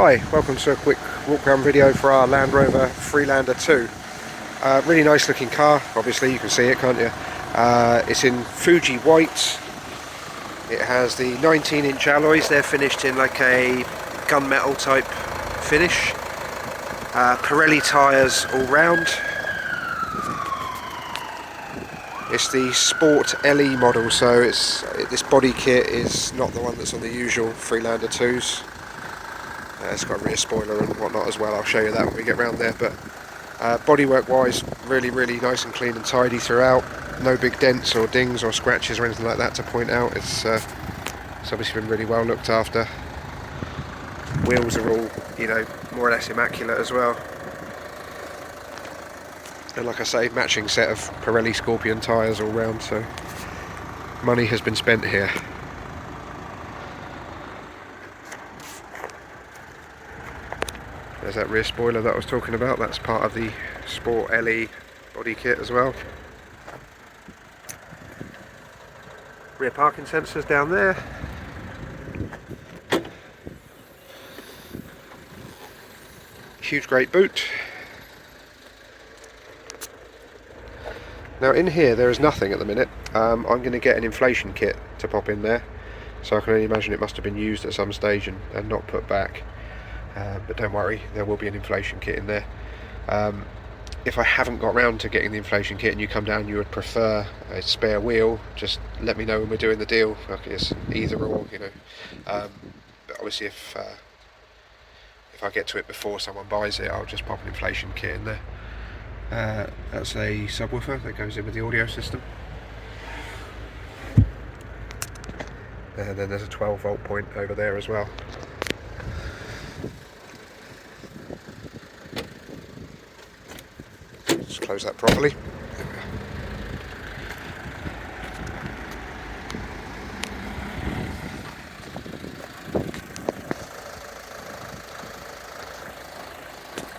Hi, welcome to a quick walk around video for our Land Rover Freelander 2. Really nice looking car, obviously you can see it, can't you? It's in Fuji white. It has the 19-inch alloys, they're finished in like a gunmetal type finish. Pirelli tyres all round. It's the Sport LE model, so this body kit is not the one that's on the usual Freelander 2s. It's got a rear spoiler and whatnot as well. I'll show you that when we get round there, but bodywork wise, really nice and clean and tidy throughout. No big dents or dings or scratches or anything like that to point out. It's obviously been really well looked after. Wheels are all, more or less immaculate as well. And like I say, matching set of Pirelli Scorpion tyres all round, so money has been spent here. There's that rear spoiler that I was talking about, that's part of the Sport LE body kit as well. Rear parking sensors down there. Huge great boot. Now in here there is nothing at the minute. I'm going to get an inflation kit to pop in there, so I can only imagine it must have been used at some stage and not put back. But don't worry, there will be an inflation kit in there. If I haven't got round to getting the inflation kit and you come down and you would prefer a spare wheel, just let me know when we're doing the deal. Okay, it's either or, but obviously if I get to it before someone buys it, I'll just pop an inflation kit in there. That's a subwoofer that goes in with the audio system. And then there's a 12-volt point over there as well. Just close that properly.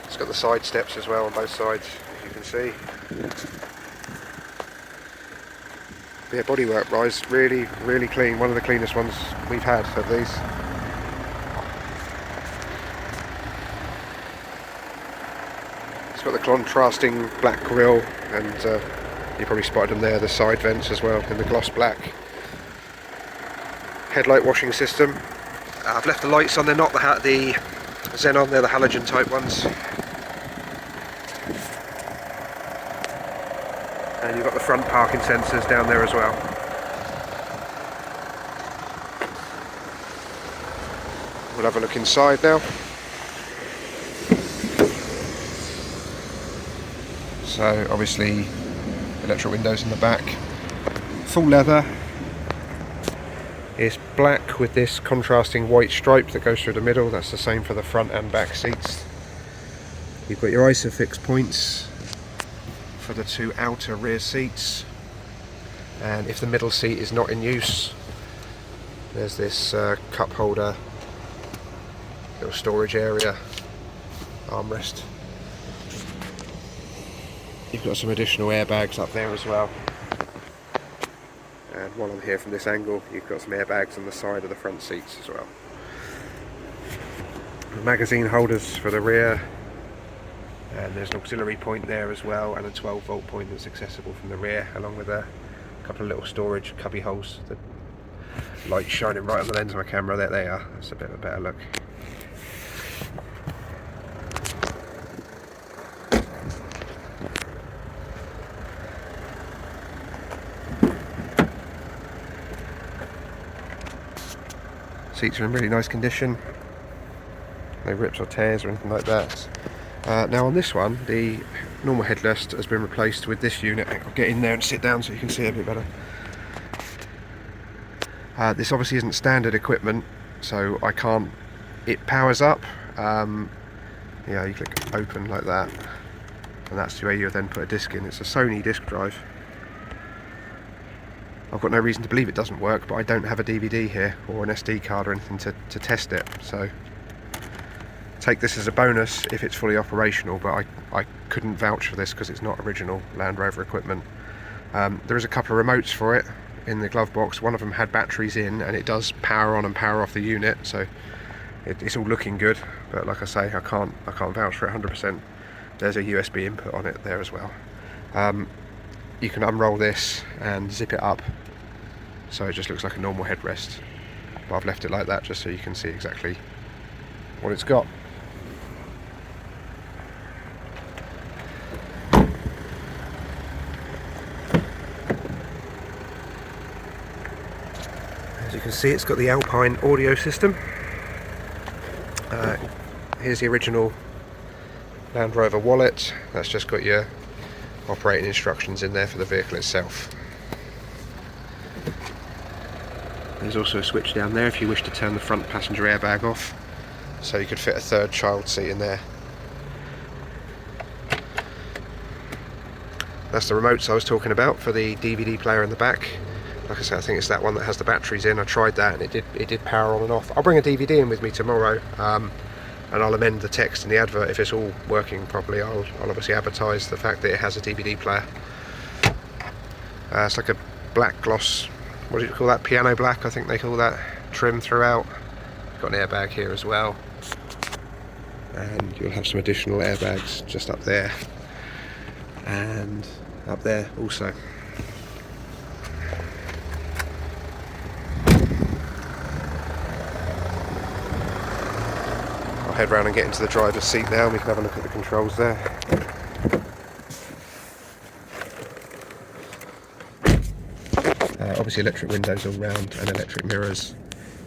It's got the side steps as well on both sides, as you can see. But yeah, bodywork wise, really clean. One of the cleanest ones we've had of these. It's got the contrasting black grille, and you probably spotted them there, the side vents as well in the gloss black. Headlight washing system. I've left the lights on, they're not the xenon, they're the halogen type ones. And you've got the front parking sensors down there as well. We'll have a look inside now. So obviously electric windows in the back, full leather. It's black with this contrasting white stripe that goes through the middle. That's the same for the front and back seats. You've got your ISOFIX points for the two outer rear seats, and if the middle seat is not in use, there's this cup holder, little storage area, armrest. You've got some additional airbags up there as well, and while I'm here from this angle, you've got some airbags on the side of the front seats as well. Magazine holders for the rear, and there's an auxiliary point there as well, and a 12-volt point that's accessible from the rear, along with a couple of little storage cubby holes. The light shining right on the lens of my camera, there they are. That's a bit of a better look. Seats are in really nice condition, no rips or tears or anything like that. Now on this one, the normal headrest has been replaced with this unit. I'll get in there and sit down so you can see it a bit better. This obviously isn't standard equipment, so I can't, it powers up, you click open like that, and that's where you then put a disc in. It's a Sony disc drive. I've got no reason to believe it doesn't work, but I don't have a DVD here or an SD card or anything to test it, so take this as a bonus if it's fully operational, but I couldn't vouch for this because it's not original Land Rover equipment. There is a couple of remotes for it in the glove box. One of them had batteries in, and it does power on and power off the unit, so it's all looking good, but like I say, I can't vouch for it 100%. There's a USB input on it there as well. You can unroll this and zip it up so it just looks like a normal headrest, but I've left it like that just so you can see exactly what it's got. As you can see, it's got the Alpine audio system. Here's the original Land Rover wallet. That's just got your operating instructions in there for the vehicle itself. There's also a switch down there if you wish to turn the front passenger airbag off, so you could fit a third child seat in there. That's the remotes I was talking about for the DVD player in the back. Like I said, I think it's that one that has the batteries in. I tried that and it did power on and off. I'll bring a DVD in with me tomorrow, and I'll amend the text in the advert if it's all working properly. I'll obviously advertise the fact that it has a DVD player. It's like a black gloss, what do you call that? Piano black, I think they call that, trim throughout. Got an airbag here as well, and you'll have some additional airbags just up there and up there also. Head round and get into the driver's seat now, and we can have a look at the controls there. Obviously electric windows all round and electric mirrors.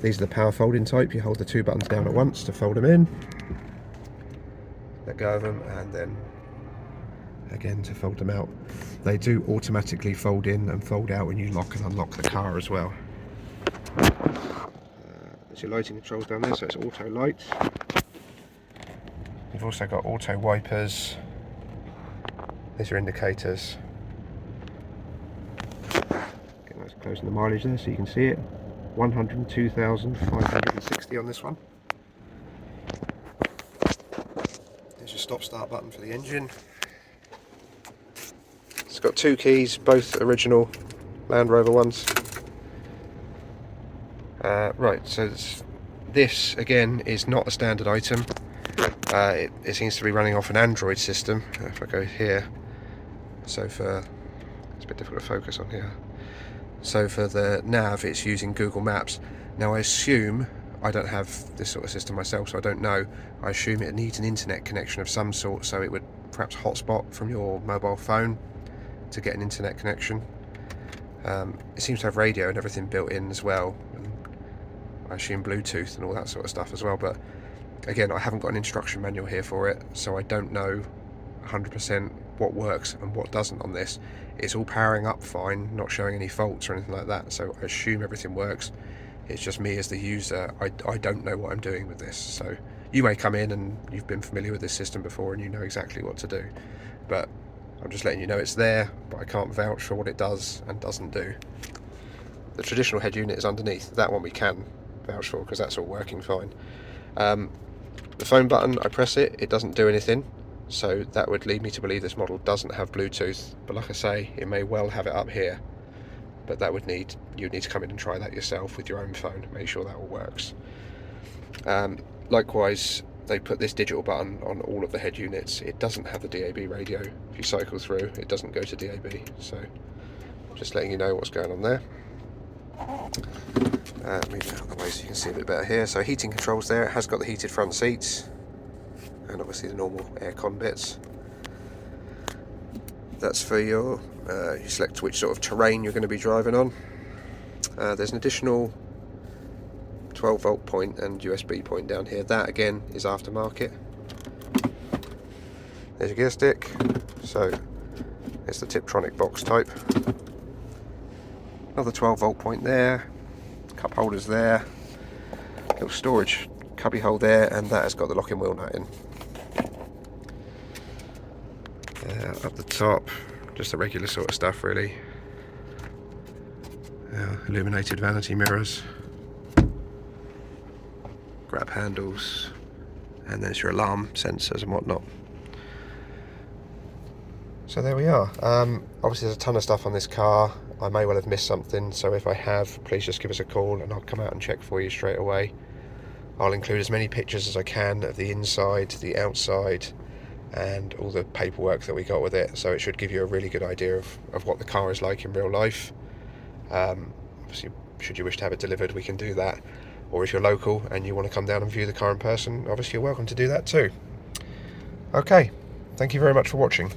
These are the power folding type. You hold the two buttons down at once to fold them in, let go of them, and then again to fold them out. They do automatically fold in and fold out when you lock and unlock the car as well. There's your lighting controls down there, so it's auto light. You've also got auto wipers. These are indicators. Getting nice and close to the mileage there so you can see it. 102,560 on this one. There's your stop start button for the engine. It's got two keys, both original Land Rover ones. Right, so this again is not a standard item. It seems to be running off an Android system. If I go here, so it's a bit difficult to focus on here. So for the nav, it's using Google Maps. Now I assume, I don't have this sort of system myself, so I don't know. I assume it needs an internet connection of some sort, so it would perhaps hotspot from your mobile phone to get an internet connection. It seems to have radio and everything built in as well, and I assume Bluetooth and all that sort of stuff as well, but again, I haven't got an instruction manual here for it, so I don't know 100% what works and what doesn't on this. It's all powering up fine, not showing any faults or anything like that, so I assume everything works. It's just me as the user, I don't know what I'm doing with this. So you may come in and you've been familiar with this system before and you know exactly what to do, but I'm just letting you know it's there, but I can't vouch for what it does and doesn't do. The traditional head unit is underneath. That one we can vouch for because that's all working fine. The phone button, I press it, it doesn't do anything, so that would lead me to believe this model doesn't have Bluetooth, but like I say, it may well have it up here, but that would you'd need to come in and try that yourself with your own phone, make sure that all works. Likewise, they put this digital button on all of the head units. It doesn't have the DAB radio. If you cycle through, it doesn't go to DAB, so just letting you know what's going on there. Move it out of the way so you can see a bit better here. So heating controls there. It has got the heated front seats and obviously the normal aircon bits. That's for you select which sort of terrain you're going to be driving on. There's an additional 12 volt point and USB point down here. That again is aftermarket. There's your gear stick. So it's the Tiptronic box type. Another 12 volt point there. Cup holders there. Little storage cubby hole there, and that has got the locking wheel nut in. Up the top, just the regular sort of stuff really. Illuminated vanity mirrors, grab handles, and there's your alarm sensors and whatnot. So there we are. Obviously there's a ton of stuff on this car. I may well have missed something, so if I have, please just give us a call and I'll come out and check for you straight away. I'll include as many pictures as I can of the inside, the outside, and all the paperwork that we got with it, so it should give you a really good idea of what the car is like in real life. Obviously, should you wish to have it delivered, we can do that, or if you're local and you want to come down and view the car in person, obviously you're welcome to do that too. Okay, thank you very much for watching.